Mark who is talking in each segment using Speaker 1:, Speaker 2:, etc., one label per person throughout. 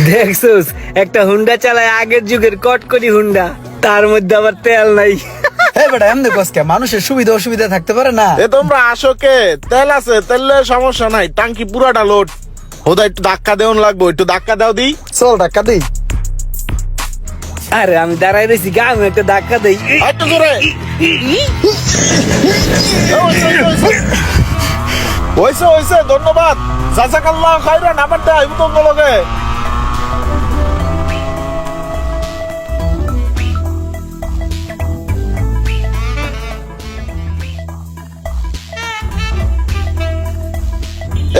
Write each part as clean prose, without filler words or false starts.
Speaker 1: দেখছোস একটা হুন্ডা চালায় আগের যুগের কটকটি হুন্ডা, তার মধ্যে আবার তেল নাই।
Speaker 2: এই বেটা এমনি কসকে মানুষের সুবিধা অসুবিধা থাকতে পারে না।
Speaker 3: এ তোমরা আসো কে? তেল আছে, তেলের সমস্যা নাই, টাঙ্কি পুরাটা লোড। হোদা একটু ধাক্কা দেওয়ান লাগবো, একটু ধাক্কা দাও দি।
Speaker 2: চল টাকা দিই।
Speaker 1: আরে আমি দাঁড়াই রয়েছি গা, আমি একটা ধাক্কা দেই।
Speaker 3: একটু জোরে। হইছে হইছে, ধন্যবাদ। জাযাকাল্লাহু খাইরান। আবার দেয় উতঙ্গ লগে।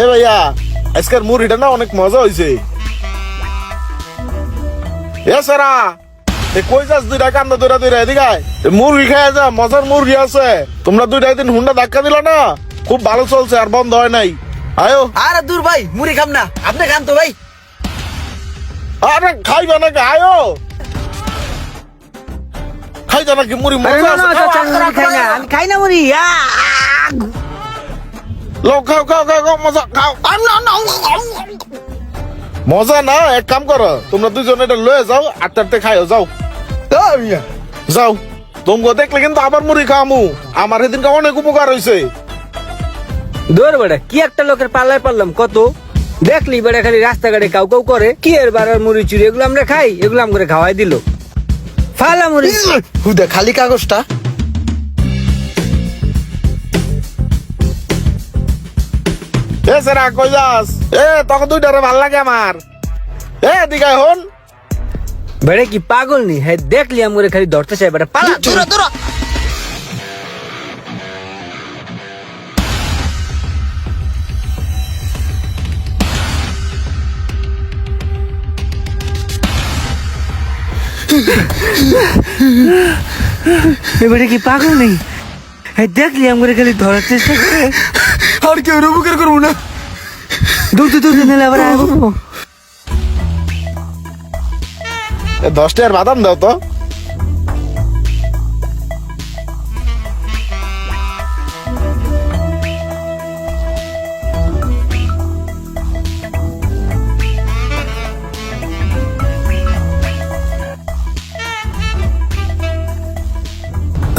Speaker 3: এ ভাইয়া, আজকের মুড়িটা না অনেক মজা হয়েছে। এ সারা, কই যাস? দুইটা কান্দা দৌড়া দৌড়া এদিকে আয়। মুরগি খায় যা, মজার মুরগি আছে। তোমরা দুইটা দিন হুন্ডা ধাক্কা দিল না, খুব ভালো চলছে, আর বন্ধ হয় নাই। আয়ো।
Speaker 2: আরে দূর ভাই, মুড়ি খাম না, আপনি খান তো ভাই।
Speaker 3: আরে খাইবা নাকি? আয়ো। খাইবা নাকি মুড়ি?
Speaker 1: আরে
Speaker 3: মজা
Speaker 1: না, না,
Speaker 3: আছে।
Speaker 1: চাচা, আমি খাই না, আমি খাই না মুড়ি।
Speaker 3: লো, খাও খাও খাও খাও, মজা খাও। মজা না, এক কাম করো, তোমরা দুজন এটা লয়ে যাও, আটতে আটতে খাইও, যাও যাও। তোমরা দেখলে কিন্তু আবার মুড়ি খামু। আমার সেদিনকে অনেক উপকার হয়েছে।
Speaker 1: দৌড় বেড়া, কি একটা লোকের পাল্লায় পারলাম কত। দেখলি বেড়া খালি রাস্তাঘাটে কাউ কাউ করে, কি এর বাড়ার মুড়ি চুরি, এগুলো আমরা খাই, এগুলো আমাকে খাওয়াই দিল। ফালা মুড়ি।
Speaker 2: হুদা খালি কাগজটা।
Speaker 3: এ সেরা কই যাস? এ তখন দুইটারে ভাল লাগে আমার। এ দিঘায় হন।
Speaker 1: বেড়ে কি পাগল নি? হ্যাঁ দেখলি আমাকে খালি ধরতে চাই বেড়া, পালা।
Speaker 2: দূরা দূরা।
Speaker 1: এবারে কি পাগল নেই? হ্যাঁ দেখলি আমাকে খালি ধরার চেষ্টা করে।
Speaker 2: আর কেউ উপকার করবো না।
Speaker 1: দৌড়তে দৌড়তে নিলে আবার আসবো।
Speaker 3: 10 টাকার বাদাম দাও তো।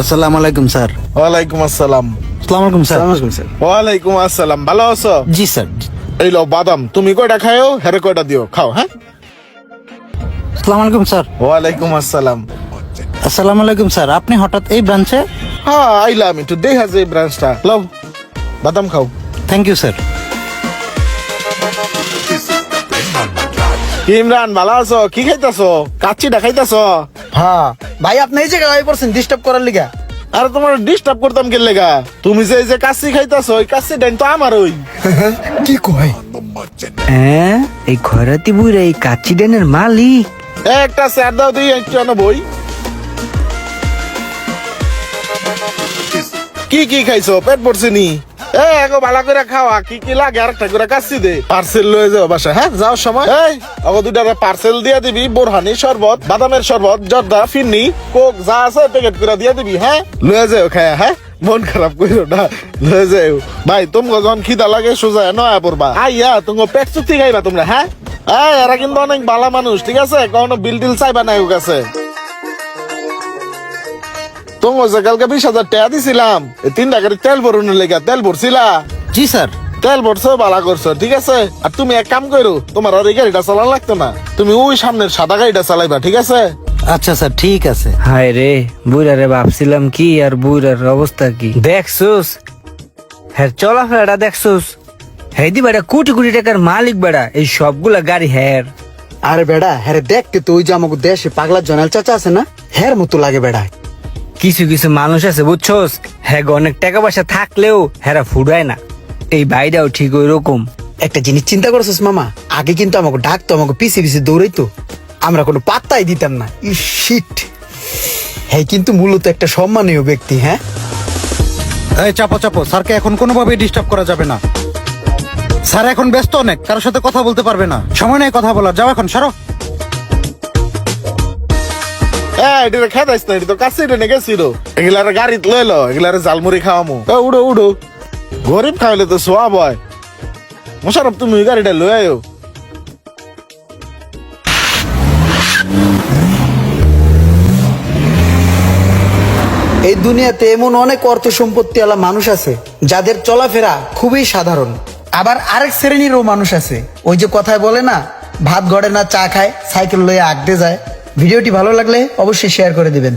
Speaker 2: আসসালামু আলাইকুম স্যার।
Speaker 3: ওয়ালাইকুম আসসালাম।
Speaker 2: আসসালামু আলাইকুম স্যার।
Speaker 3: ওয়ালাইকুম আসসালাম। ভালো আছো?
Speaker 2: জি স্যার।
Speaker 3: এই লো বাদাম, তুমি কয়টা খাও, হেরে কয়টা দিও, খাও। হ্যাঁ।
Speaker 2: আসসালামু আলাইকুম স্যার।
Speaker 3: ওয়ালাইকুম আসসালাম।
Speaker 2: আসসালামু আলাইকুম স্যার, আপনি হঠাৎ এই ব্রাঞ্চে?
Speaker 3: হ্যাঁ আইলাম, একটু দেখা যায় ব্রাঞ্চটা। লও বাদাম খাও।
Speaker 2: Thank you sir.
Speaker 3: কি ইমরান, ভালো আছো? কি খাইতাছো? কাচ্চিটা খাইতাছো?
Speaker 2: হ্যাঁ ভাই, আপনি এই জায়গায় পড়ছেন ডিস্টার্ব করার লিগা।
Speaker 3: আরে তোমার ডিস্টার্ব করতাম কে লেগা? তুমি যে এই যে কাচ্চি খাইতাছো, ওই কাচ্চি ডাইন তো আমার। ওই
Speaker 2: কি কয়?
Speaker 1: হ্যাঁ, এই খয়রাতি বুইরা এই কাচ্চি ডেনের মালিক।
Speaker 3: একটা স্যার দাও দিই, একটু আনো বই। কি কি খাইছো? পেট পড়ছে নি? এগো ভালো করে খাওয়া, কি কি লাগে আরেকটা করে কাচ্চি দে। পার্সেল লয়ে যাও বাসা। হ্যাঁ যাওয়ার সময় আগো দুইটা পার্সেল দিয়ে দিবি। বোরহানি শরবত, বাদামের শরবত, জর্দা, ফিন্নি, কোক যা আছে প্যাকেট করে দিয়ে দিবি। হ্যাঁ লয়ে যাও খায়া। হ্যাঁ মন খারাপ কইরো না, লয়ে যাও ভাই। তোমরা যখন খিদা লাগে সোজা নয়া পড়বা, আইয়া তোমরা পেট চুক্তি খাইবা তোমরা। হ্যাঁ এরা কিন্তু অনেক ভালো মানুষ, ঠিক আছে? কখনো বিল টিল চাইবা না ওর কাছে। তোমার যে কালকে 20,000 টাকা দিছিলাম 3 টাকার তেল ভরুনের লেগা, তেল ভরছিলা?
Speaker 2: জি স্যার।
Speaker 3: তেল ভরছো, ভালো করছো, ঠিক আছে। আর তুমি এক কাম করো, তোমার আর এই গাড়িটা চালান লাগতো না, তুমি ওই সামনের সাদা গাড়িটা চালাইবা, ঠিক আছে?
Speaker 2: আচ্ছা স্যার, ঠিক আছে।
Speaker 1: হায় রে বুইরারে, ভাবছিলাম কি আর বুইরার অবস্থা কি দেখছোস? হ্যাঁ চলাফেরাটা দেখছোস? হ্যাঁ দি বেটা কোটি কোটি টাকার মালিক বেটা, এই সবগুলা গাড়ি হ্যার।
Speaker 2: আরে বেড়া, হ্যাঁ দেখতে তো ওই যে আমাকে দেশে পাগলা জনাল চাচা আছে না, হ্যার মতো লাগে বেড়া।
Speaker 1: কিছু কিছু মানুষ আছে বুঝছোস, হ্যাঁ অনেক টাকা পয়সা থাকলেও হ্যাঁ ফুডায় না। এই বাইটাও ঠিক ওই রকম।
Speaker 2: একটা জিনিস চিন্তা করছিস মামা, আগে কিন্তু আমাকে ডাকতো, আমাকে পিছে পিছে দৌড়াইতো, আমরা কোনো পাত্তাই দিতাম না। শিট, হ্যাঁ কিন্তু মূলত একটা সম্মানীয় ব্যক্তি। হ্যাঁ
Speaker 4: এই চাপো চাপো, স্যারকে এখন কোনোভাবেই ডিস্টার্ব করা যাবে না। স্যার এখন ব্যস্ত অনেক, কারোর সাথে কথা বলতে পারবে না, সময় নেই কথা বলার। যাও এখন, সরো।
Speaker 3: এটা খেদাইস না, এটা তো কাছে টেনে গেছিল। এগুলার গাড়িত লইলো, এগুলার জালমুড়ি খাওয়ামু। উড়ো উড়ো, গরিব খাওয়াইলে তো সোয়াব হয়। মোশারফ তুমি ওই গাড়িটা লই আয়ো।
Speaker 2: এই দুনিয়াতে এমন অনেক অর্থ সম্পত্তিওয়ালা মানুষ আছে যাদের চলাফেরা খুবই সাধারণ। আবার আরেক শ্রেণীরও মানুষ আছে, ওই যে কথায় বলে না, ভাত গড়ে না চা খায়, সাইকেল লয়ে আগতে যায়। ভিডিওটি ভালো লাগলে অবশ্যই শেয়ার করে দিবেন।